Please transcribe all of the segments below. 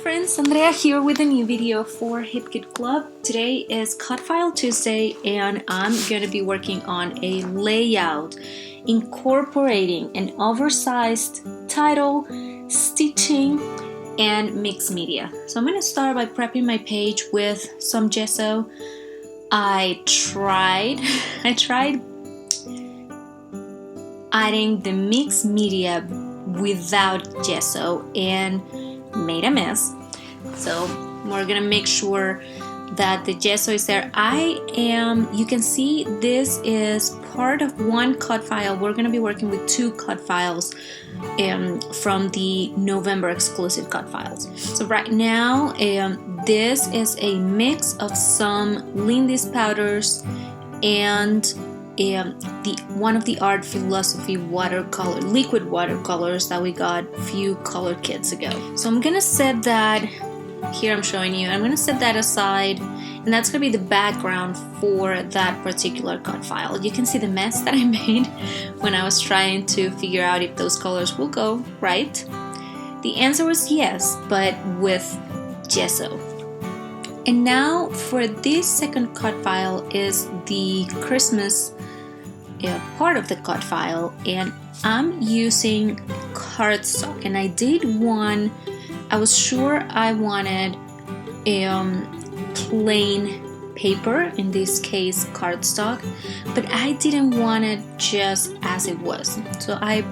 friends, Andrea here with a new video for Hip Kit Club. Today is Cut File Tuesday and I'm going to be working on a layout incorporating an oversized title, stitching, and mixed media. So I'm going to start by prepping my page with some gesso. I tried adding the mixed media without gesso and made a mess. So we're gonna make sure that the gesso is there. You can see this is part of one cut file. We're gonna be working with two cut files from the November exclusive cut files. So right now this is a mix of some Lindy's powders and one of the Art Philosophy watercolor, liquid watercolors that we got a few color kits ago. So I'm gonna set that, here I'm showing you, I'm gonna set that aside, and that's gonna be the background for that particular cut file. You can see the mess that I made when I was trying to figure out if those colors will go right. The answer was yes, but with gesso. And now for this second cut file is the Christmas part of the cut file, and I'm using cardstock, and I was sure I wanted plain paper, in this case cardstock, but I didn't want it just as it was. So I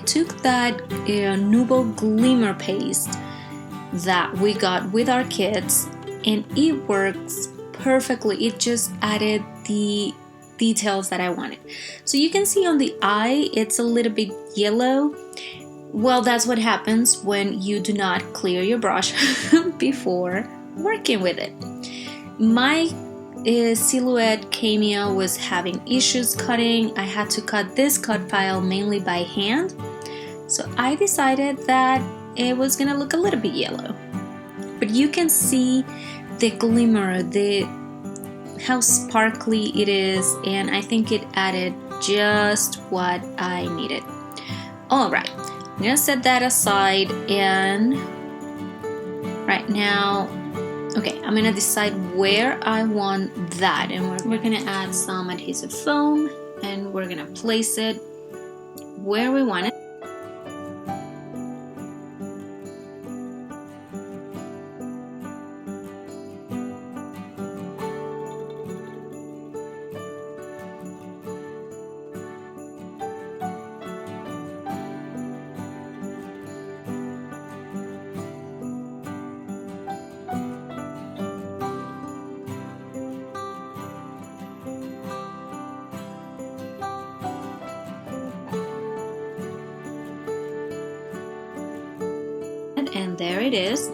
took that Nubo Glimmer paste that we got with our kits, and it works perfectly. It just added the details that I wanted. So you can see on the eye it's a little bit yellow. Well, that's what happens when you do not clear your brush before working with it. My silhouette cameo was having issues cutting. I had to cut this cut file mainly by hand, so I decided that it was gonna look a little bit yellow. But you can see the glimmer, how sparkly it is, and I think it added just what I needed. Alright, I'm gonna set that aside, and right now, okay, I'm gonna decide where I want that, and we're gonna add some adhesive foam, and we're gonna place it where we want it. And there it is.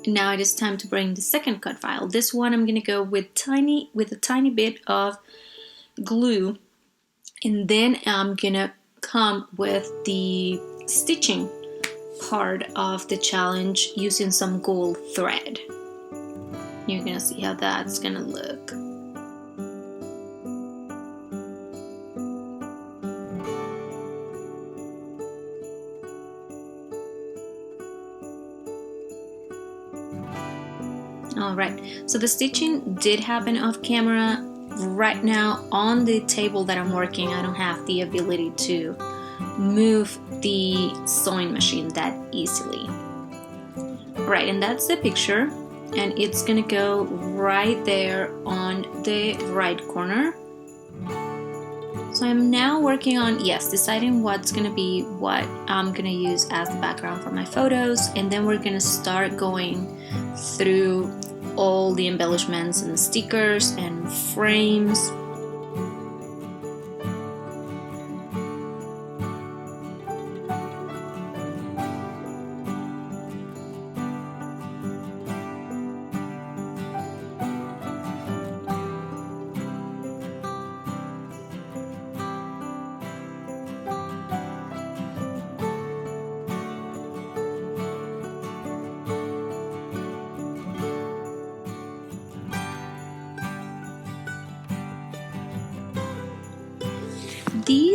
Now it is time to bring the second cut file. This one I'm gonna go with a tiny bit of glue, and then I'm gonna come with the stitching part of the challenge using some gold thread. You're gonna see how that's gonna look. Alright, so the stitching did happen off camera. Right now on the table that I'm working, I don't have the ability to move the sewing machine that easily. Right, and that's the picture, and it's gonna go right there on the right corner. So I'm now working on, deciding what's gonna be what I'm gonna use as the background for my photos, and then we're gonna start going through all the embellishments and stickers and frames.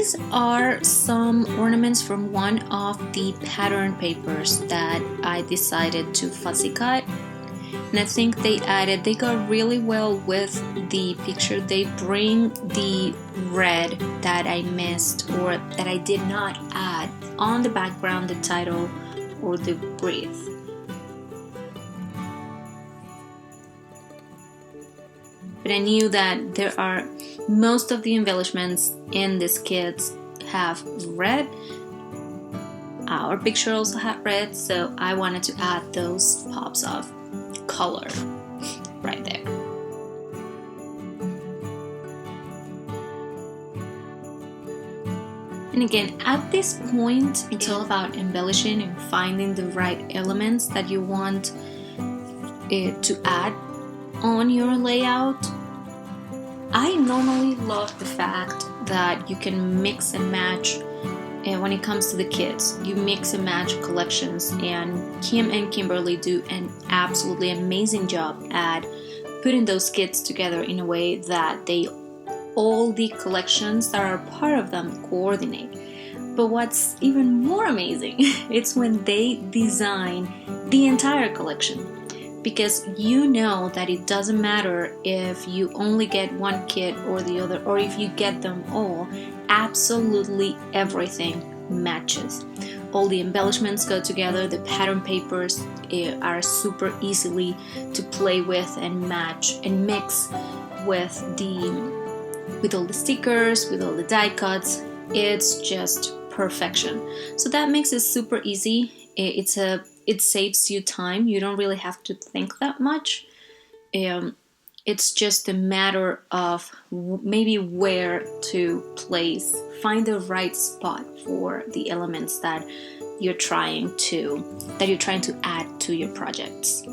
these are some ornaments from one of the pattern papers that I decided to fussy cut. And I think they got really well with the picture. They bring the red that I missed or that I did not add on the background, the title or the brief. But I knew that most of the embellishments in these kits have red. Our picture also had red, so I wanted to add those pops of color right there. And again, at this point, it's all about embellishing and finding the right elements that you want to add on your layout. I normally love the fact that you can mix and match when it comes to the kits. You mix and match collections, and Kim and Kimberly do an absolutely amazing job at putting those kits together in a way that all the collections that are part of them coordinate. But what's even more amazing, it's when they design the entire collection. Because you know that it doesn't matter if you only get one kit or the other, or if you get them all, absolutely everything matches. All the embellishments go together, the pattern papers are super easily to play with and match and mix with all the stickers, with all the die cuts. It's just perfection. So that makes it super easy. It saves you time. You don't really have to think that much. It's just a matter of maybe where to find the right spot for the elements that you're trying to add to your projects.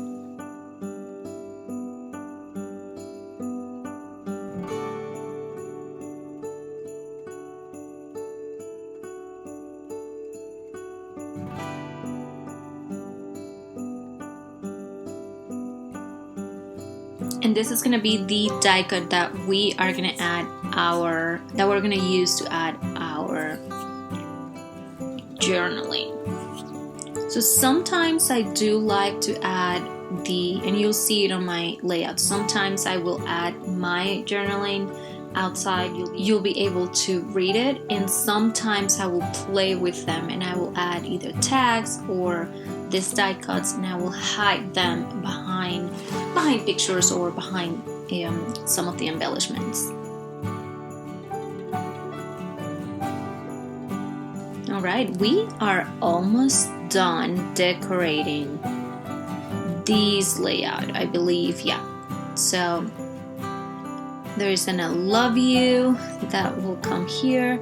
And this is gonna be the die cut that we're gonna use to add our journaling. So sometimes I do like to add and you'll see it on my layout. Sometimes I will add my journaling outside. You'll be able to read it, and sometimes I will play with them and I will add either tags or these die cuts, and I will hide them behind pictures or behind some of the embellishments. Alright, we are almost done decorating this layout, I believe. Yeah, so there is an I love you that will come here.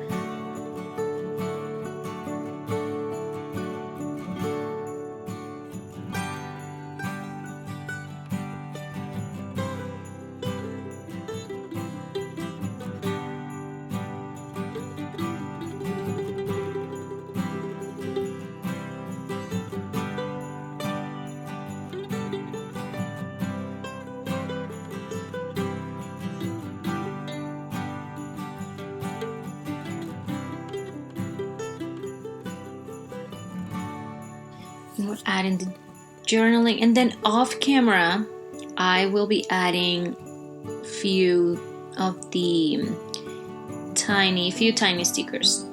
We're adding the journaling, and then off camera I will be adding few tiny stickers,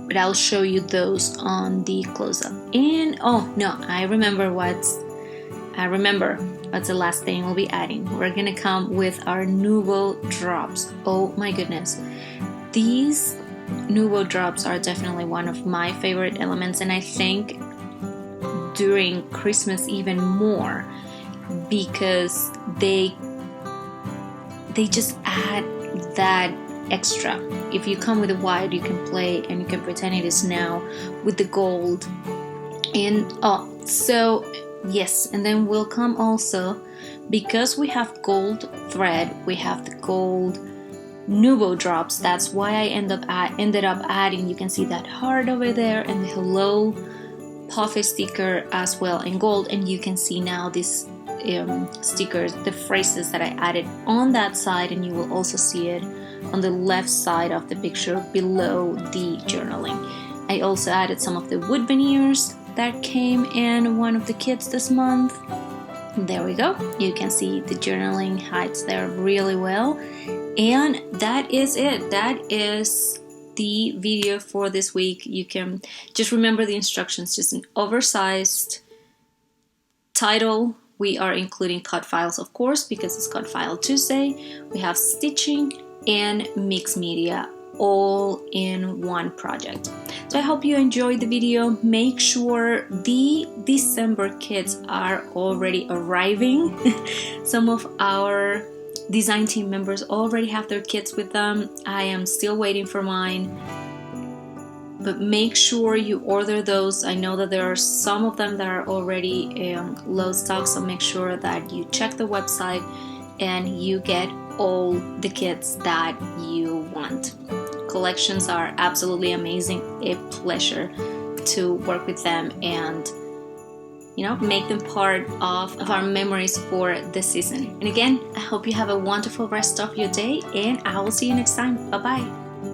but I'll show you those on the close-up. And oh no, I remember what's the last thing we'll be adding. We're gonna come with our Nouveau drops. Oh my goodness, these Nouveau drops are definitely one of my favorite elements, and I think during Christmas even more, because they just add that extra. If you come with a white, you can play and you can pretend it is snow with the gold. And yes, and then we'll come also, because we have gold thread, we have the gold Nouveau drops. That's why I ended up adding, you can see that heart over there and the hello puffy sticker as well in gold, and you can see now this stickers, the phrases that I added on that side, and you will also see it on the left side of the picture below the journaling. I also added some of the wood veneers that came in one of the kits this month. There we go. You can see the journaling hides there really well. And that is it. That is the video for this week. You can just remember the instructions, just an oversized title. We are including cut files, of course, because it's Cut File Tuesday. We have stitching and mixed media all in one project. So I hope you enjoyed the video. Make sure the December kits are already arriving. Some of our design team members already have their kits with them. I am still waiting for mine, but make sure you order those. I know that there are some of them that are already low stock, so make sure that you check the website and you get all the kits that you want. Collections are absolutely amazing. A pleasure to work with them and make them part of our memories for the season. And again, I hope you have a wonderful rest of your day, and I will see you next time. Bye bye.